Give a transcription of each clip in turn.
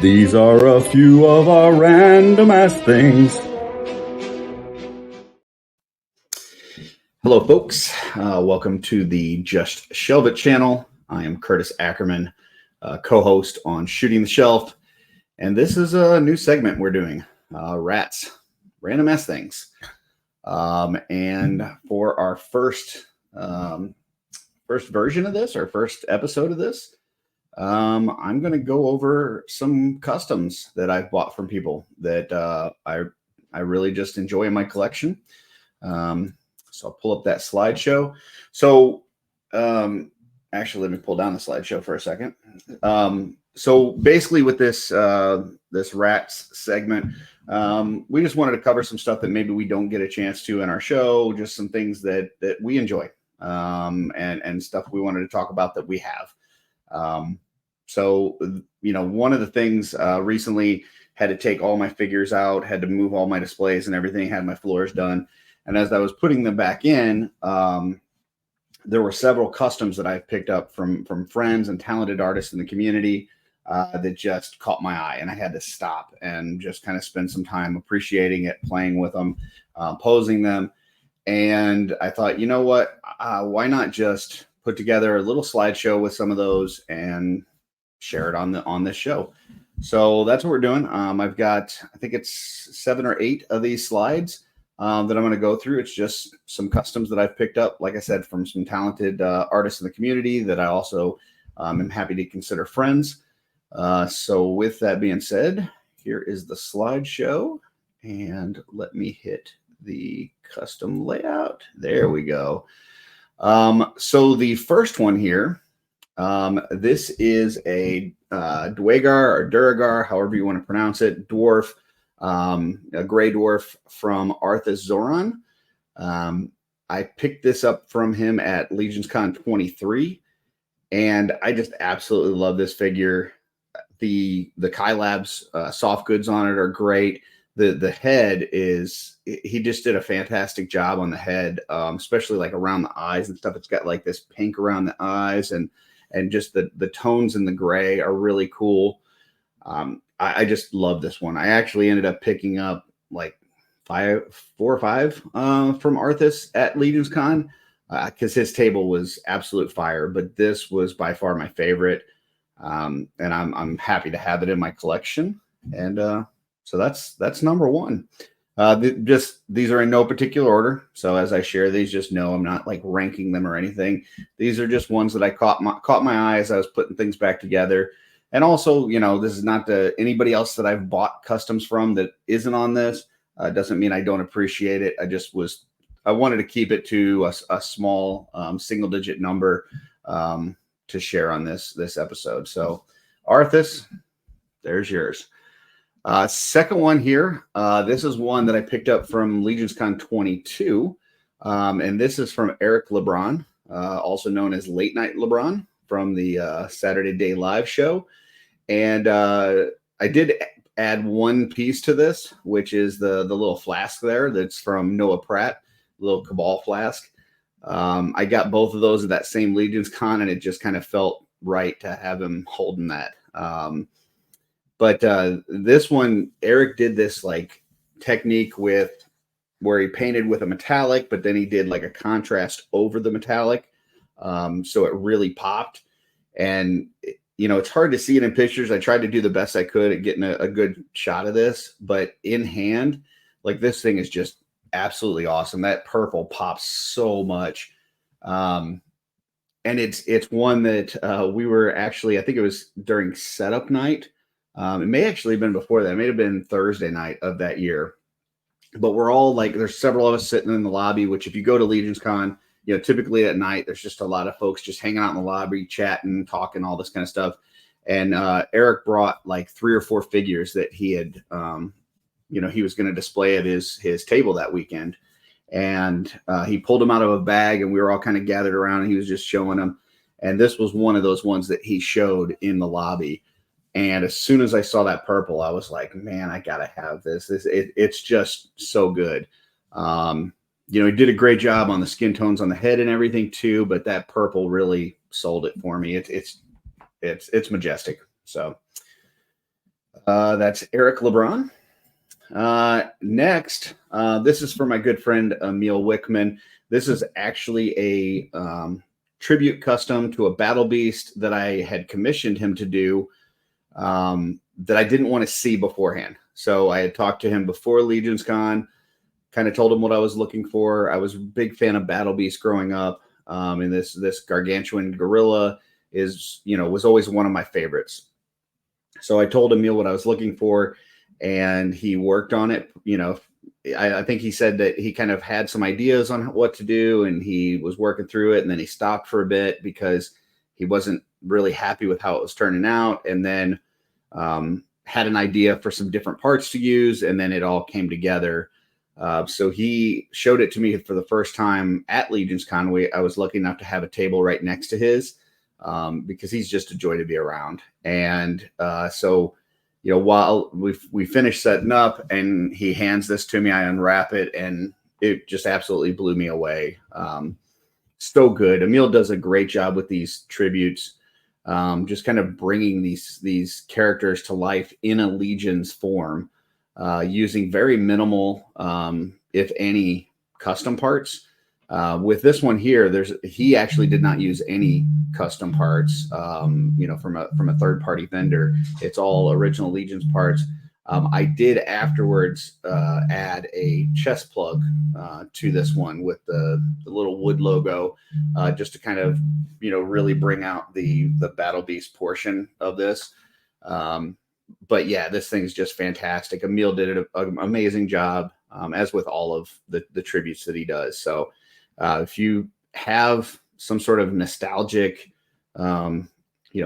These are a few of our random ass things. Hello, folks. Welcome to the Just Shelve It channel. I am Curtis Ackerman, co-host on Shooting the Shelf, and this is a new segment we're doing, Rats, Random Ass Things. And for our first version of this, our first episode of this, I'm going to go over some customs that I've bought from people that I really just enjoy in my collection. So I'll pull up that slideshow. So actually, let me pull down the slideshow for a second. So basically with this this Rats segment, we just wanted to cover some stuff that maybe we don't get a chance to in our show, just some things that we enjoy, and stuff we wanted to talk about that we have. So, you know, one of the things recently had to take all my figures out, had to move all my displays and everything, had my floors done. And as I was putting them back in, there were several customs that I picked up from friends and talented artists in the community that just caught my eye. And I had to stop and just kind of spend some time appreciating it, playing with them, posing them. And I thought, you know what, why not just put together a little slideshow with some of those and share it on this show. So that's what we're doing. I've got, I think it's 7 or 8 of these slides that I'm going to go through. It's just some customs that I've picked up, like I said, from some talented artists in the community that I also am happy to consider friends. So with that being said, here is the slideshow, and let me hit the custom layout. There we go. So the first one here, this is a Dwagar or Duragar, however you want to pronounce it, dwarf, a gray dwarf from Arthas Zoran. I picked this up from him at LegionsCon 23, and I just absolutely love this figure. The Kai Labs soft goods on it are great. The head is, he just did a fantastic job on the head, especially like around the eyes and stuff. It's got like this pink around the eyes, and just the tones in the gray are really cool. I just love this one. I actually ended up picking up like 4 or 5 from Arthas at LegionsCon because his table was absolute fire, but this was by far my favorite. And I'm happy to have it in my collection. And so that's number 1. These are in no particular order. So as I share these, just know I'm not like ranking them or anything. These are just ones that I caught my eye as I was putting things back together. And also, you know, this is not anybody else that I've bought customs from that isn't on this. Doesn't mean I don't appreciate it. I wanted to keep it to a small single digit number to share on this episode. So Arthas, there's yours. Second one here. This is one that I picked up from LegionsCon 22. And this is from Eric LeBron, also known as Late Night LeBron from the Saturday Day Live show. And I did add one piece to this, which is the little flask there that's from Noah Pratt, little Cabal flask. I got both of those at that same LegionsCon, and it just kind of felt right to have him holding that. But this one, Eric did this like technique with where he painted with a metallic, but then he did like a contrast over the metallic. So it really popped. And, you know, it's hard to see it in pictures. I tried to do the best I could at getting a good shot of this, but in hand, like this thing is just absolutely awesome. That purple pops so much. And it's one that we were actually, I think it was during setup night. It may actually have been before that. It may have been Thursday night of that year. But we're all like, there's several of us sitting in the lobby, which if you go to LegionsCon, you know, typically at night, there's just a lot of folks just hanging out in the lobby, chatting, talking, all this kind of stuff. And Eric brought like 3 or 4 figures that he had, you know, he was going to display at his table that weekend. And he pulled them out of a bag, and we were all kind of gathered around, and he was just showing them. And this was one of those ones that he showed in the lobby. And as soon as I saw that purple, I was like, man, I got to have this. It's just so good. You know, he did a great job on the skin tones on the head and everything too, but that purple really sold it for me. It's majestic. So That's Eric LeBron. Next, this is for my good friend Emil Wickman. This is actually a tribute custom to a battle beast that I had commissioned him to do, that I didn't want to see beforehand. So I had talked to him before Legion's Con, kind of told him what I was looking for. I was a big fan of battle beast growing up, and this gargantuan gorilla was always one of my favorites. So I told Emil what I was looking for, and he worked on it. I think he said that he kind of had some ideas on what to do, and he was working through it, and then he stopped for a bit because he wasn't really happy with how it was turning out, and then had an idea for some different parts to use, and then it all came together. So he showed it to me for the first time at Legion's Con. I was lucky enough to have a table right next to his, because he's just a joy to be around. And so while we finished setting up and he hands this to me, I unwrap it, and it just absolutely blew me away. So good. Emil does a great job with these tributes, just kind of bringing these characters to life in a Legion's form, using very minimal, if any, custom parts. With this one here, he actually did not use any custom parts, from a third party vendor. It's all original Legion's parts. I did afterwards add a chest plug to this one with the little wood logo, just to kind of really bring out the Battle Beast portion of this. But yeah, this thing is just fantastic. Emil did an amazing job, as with all of the tributes that he does. So if you have some sort of nostalgic,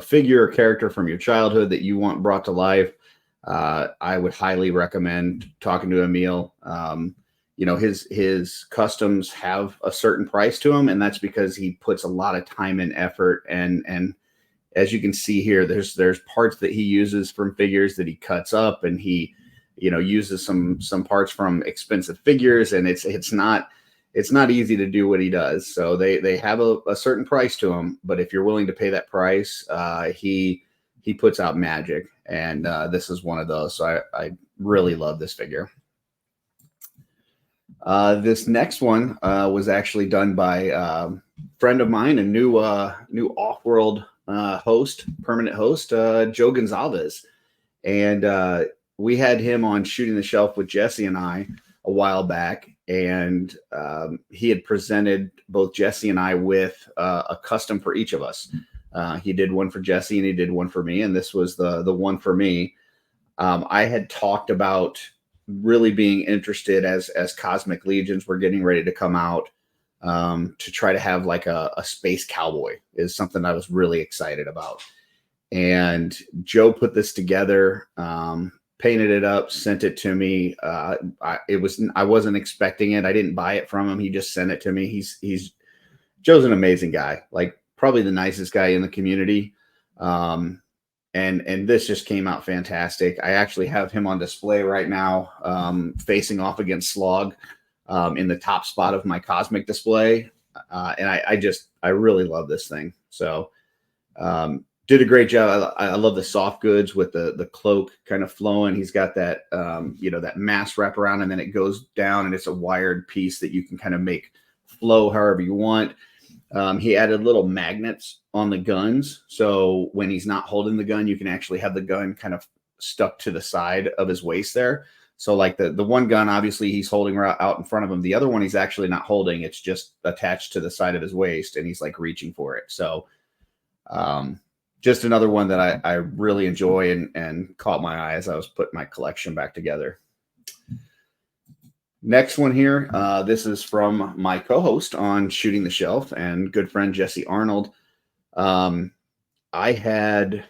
figure or character from your childhood that you want brought to life, I would highly recommend talking to Emil. His customs have a certain price to them, and that's because he puts a lot of time and effort. And as you can see here, there's parts that he uses from figures that he cuts up, and he, uses some parts from expensive figures, and it's not easy to do what he does. So they have a certain price to him, but if you're willing to pay that price, he puts out magic, and this is one of those. So I really love this figure. This next one was actually done by a friend of mine, a new off-world permanent host, Joe Gonzalez. And we had him on Shooting the Shelf with Jesse and I a while back, and he had presented both Jesse and I with a custom for each of us. He did one for Jesse and he did one for me, and this was the one for me. I had talked about really being interested as Cosmic Legions were getting ready to come out, to try to have like a space cowboy is something I was really excited about. And Joe put this together, painted it up, sent it to me. I wasn't expecting it. I didn't buy it from him. He just sent it to me. Joe's an amazing guy, like probably the nicest guy in the community. And this just came out fantastic. I actually have him on display right now, facing off against Slog, in the top spot of my Cosmic display. And I really love this thing. So, did a great job. I love the soft goods with the cloak kind of flowing. He's got that, that mass wraparound, and then it goes down, and it's a wired piece that you can kind of make flow however you want. He added little magnets on the guns, so when he's not holding the gun, you can actually have the gun kind of stuck to the side of his waist there. So like the one gun, obviously he's holding out in front of him. The other one he's actually not holding. It's just attached to the side of his waist, and he's like reaching for it. So just another one that I really enjoy and caught my eye as I was putting my collection back together. Next one here, this is from my co-host on Shooting the Shelf and good friend Jesse Arnold. I had,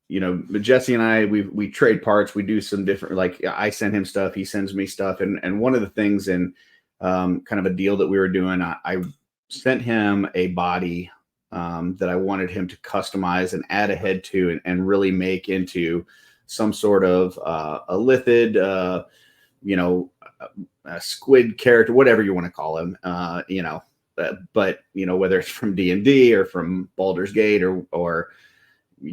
Jesse and I, we trade parts. We do some different, like I send him stuff, he sends me stuff. And one of the things in kind of a deal that we were doing, I sent him a body that I wanted him to customize and add a head to and really make into some sort of a lithid, a squid character, whatever you want to call him, but whether it's from D&D or from Baldur's Gate or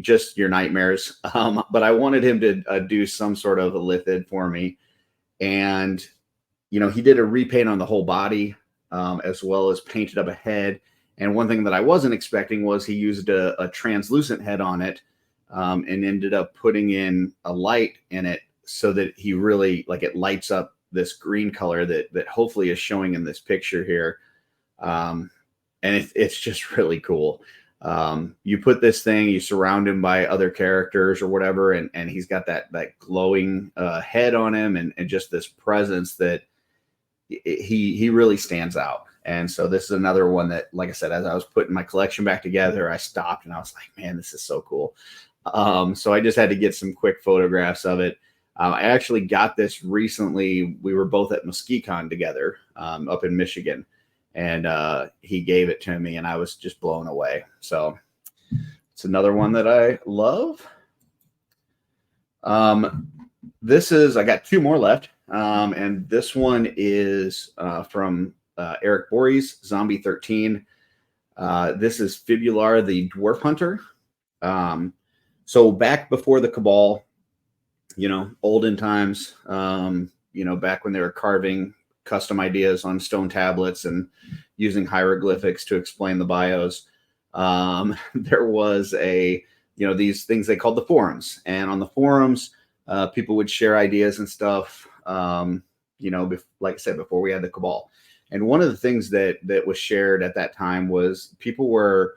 just your nightmares. But I wanted him to do some sort of a lithid for me. And, he did a repaint on the whole body, as well as painted up a head. And one thing that I wasn't expecting was he used a translucent head on it, and ended up putting in a light in it so that he really, like, it lights up this green color that hopefully is showing in this picture here. And it's just really cool. You put this thing, you surround him by other characters or whatever, and he's got that glowing head on him, and just this presence that he really stands out. And so this is another one that, like I said, as I was putting my collection back together, I stopped and I was like, man, this is so cool. So I just had to get some quick photographs of it. I actually got this recently. We were both at MosquitoCon together, up in Michigan, and he gave it to me, and I was just blown away. So it's another one that I love. I got two more left. And this one is from Eric Borey's Zombie 13. This is Fibular, the Dwarf Hunter. So back before the Cabal, olden times, back when they were carving custom ideas on stone tablets and using hieroglyphics to explain the bios, there was these things they called the forums. And on the forums, people would share ideas and stuff, like I said, before we had the Cabal. And one of the things that was shared at that time was people were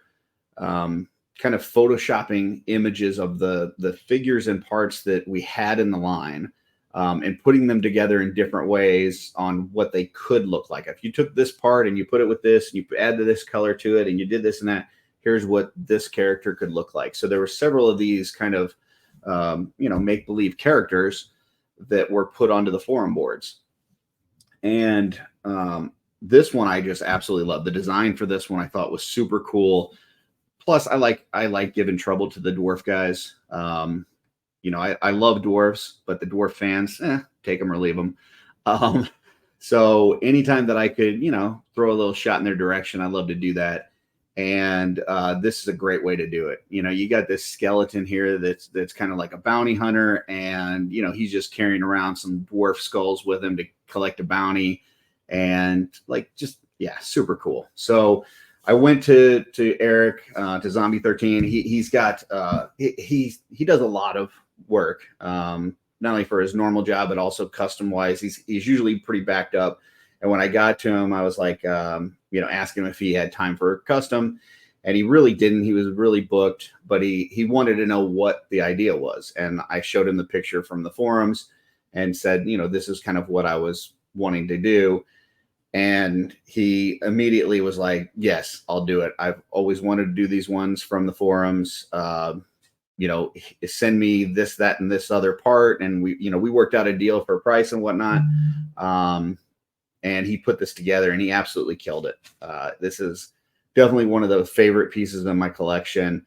kind of photoshopping images of the figures and parts that we had in the line, and putting them together in different ways on what they could look like. If you took this part and you put it with this, and you add this color to it, and you did this and that, here's what this character could look like. So there were several of these kind of, make-believe characters that were put onto the forum boards. And this one I just absolutely love. The design for this one I thought was super cool. Plus, I like giving trouble to the dwarf guys. I love dwarves, but the dwarf fans, take them or leave them. So anytime that I could, throw a little shot in their direction, I love to do that. And this is a great way to do it. You got this skeleton here that's kind of like a bounty hunter, and he's just carrying around some dwarf skulls with him to collect a bounty, and super cool. So I went to Eric, to Zombie 13. He's got he does a lot of work, not only for his normal job but also custom wise. He's usually pretty backed up. And when I got to him, I was like, asking him if he had time for custom, and he really didn't. He was really booked, but he wanted to know what the idea was. And I showed him the picture from the forums and said, this is kind of what I was wanting to do. And he immediately was like, yes, I'll do it. I've always wanted to do these ones from the forums. Send me this, that, and this other part. And we worked out a deal for price and whatnot. And he put this together, and he absolutely killed it. This is definitely one of the favorite pieces in my collection.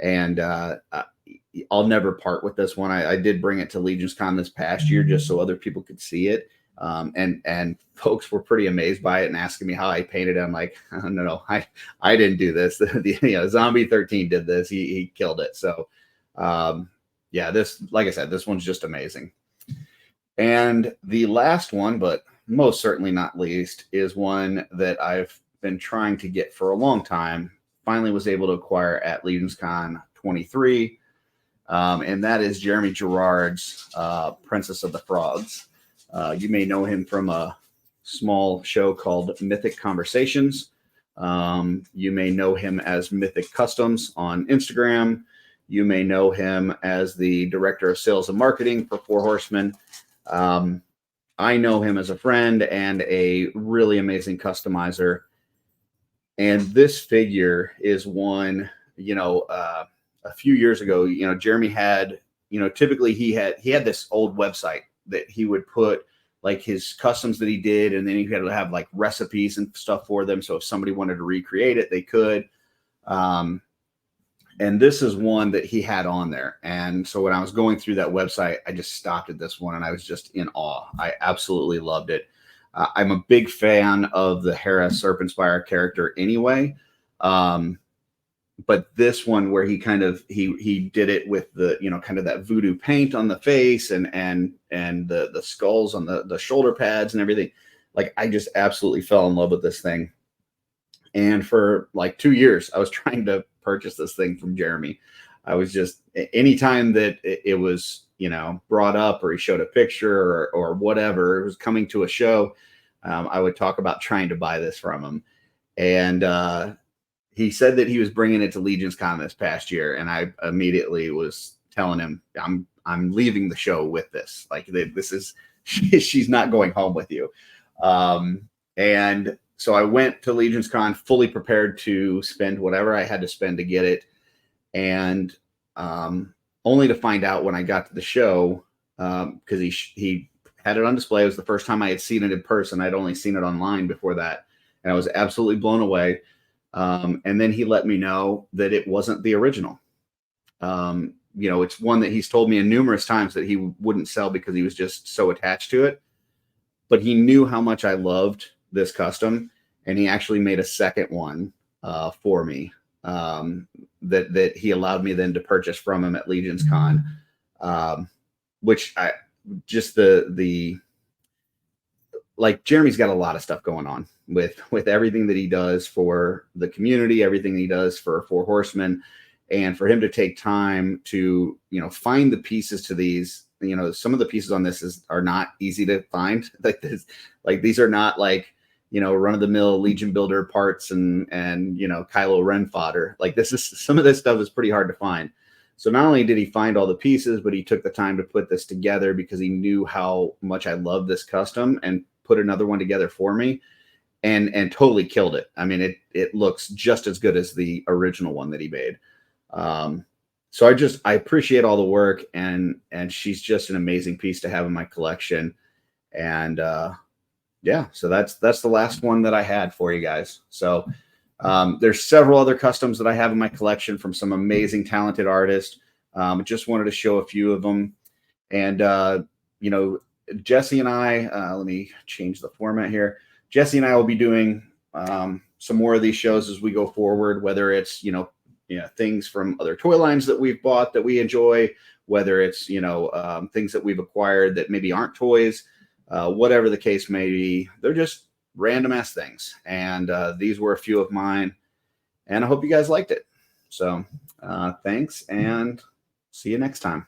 And I'll never part with this one. I did bring it to Legion's Con this past year just so other people could see it. And folks were pretty amazed by it and asking me how I painted it. I'm like, no, I didn't do this. Zombie 13 did this. He killed it. So, this, like I said, this one's just amazing. And the last one, but most certainly not least, is one that I've been trying to get for a long time. Finally was able to acquire at Legion's Con 23. And that is Jeremy Gerard's Princess of the Frogs. You may know him from a small show called Mythic Conversations. You may know him as Mythic Customs on Instagram. You may know him as the Director of Sales and Marketing for Four Horsemen. I know him as a friend and a really amazing customizer. And this figure is one, a few years ago, Jeremy had, typically he had this old website that he would put like his customs that he did, and then he had to have like recipes and stuff for them. So if somebody wanted to recreate it, they could. And this is one that he had on there. And so when I was going through that website, I just stopped at this one and I was just in awe. I absolutely loved it. I'm a big fan of the Hera Serpentspire character anyway. but this one where he kind of he did it with the, you know, kind of that voodoo paint on the face and the skulls on the shoulder pads and everything. Like, I just absolutely fell in love with this thing. And for like 2 years, I was trying to purchase this thing from Jeremy. I was just, anytime that it was, you know, brought up or he showed a picture or whatever, it was coming to a show, I would talk about trying to buy this from him. And he said that he was bringing it to Legion's Con this past year, and I immediately was telling him, I'm leaving the show with this. Like, this is, she's not going home with you. And so I went to Legion's Con fully prepared to spend whatever I had to spend to get it. And only to find out when I got to the show, because he had it on display. It was the first time I had seen it in person. I'd only seen it online before that. And I was absolutely blown away. And then he let me know that it wasn't the original. You know, it's one that he's told me numerous times that he wouldn't sell because he was just so attached to it. But he knew how much I loved this custom, and he actually made a second one for me that he allowed me then to purchase from him at Legion's Con, which I just like, Jeremy's got a lot of stuff going on with everything that he does for the community, everything he does for Four Horsemen, and for him to take time to, you know, find the pieces to these. You know, some of the pieces on this are not easy to find. Like this, like these are not like, you know, run of the mill Legion builder parts and you know, Kylo Ren fodder. Like, this is, some of this stuff is pretty hard to find. So not only did he find all the pieces, but he took the time to put this together because he knew how much I love this custom, and put another one together for me and totally killed it. I mean, it looks just as good as the original one that he made. So I appreciate all the work, and she's just an amazing piece to have in my collection. And yeah, so that's the last one that I had for you guys. So there's several other customs that I have in my collection from some amazing, talented artists. Just wanted to show a few of them. And you know, Jesse and I, let me change the format here. Jesse and I will be doing some more of these shows as we go forward, whether it's, you know, things from other toy lines that we've bought that we enjoy, whether it's, you know, things that we've acquired that maybe aren't toys, whatever the case may be. They're just random ass things. And these were a few of mine, and I hope you guys liked it. So thanks, and see you next time.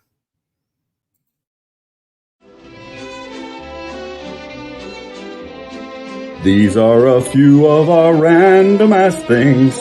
These are a few of our random ass things.